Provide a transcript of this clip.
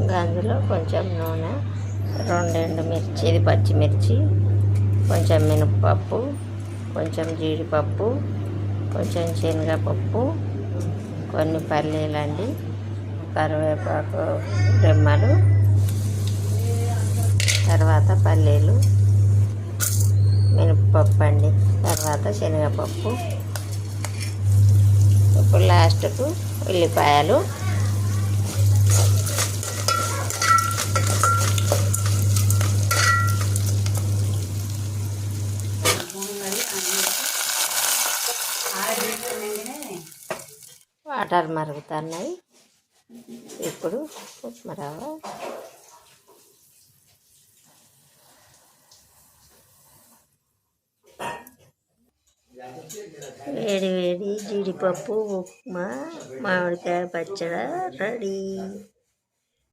అందులో కొంచెం నూనె, 2 ఎండుమిర్చి, ఇది పచ్చిమిర్చి, కొంచెం మినపప్పు, కొంచెం జీడిపప్పు, కొంచెం శనగపప్పు, కొన్ని పల్లీలండి, కరివేపాకు రెమ్మలు, తర్వాత పల్లీలు, మినపప్పు అండి, తర్వాత శనగపప్పు, ఇప్పుడు లాస్ట్కు ఉల్లిపాయలు, వాటర్ మరుగుతున్నాయి. ఇప్పుడు ఉప్మా రవ్వ, వేడి వేడి జీడిపప్పు ఉప్మా, మామిడికాయ పచ్చడి రెడీ.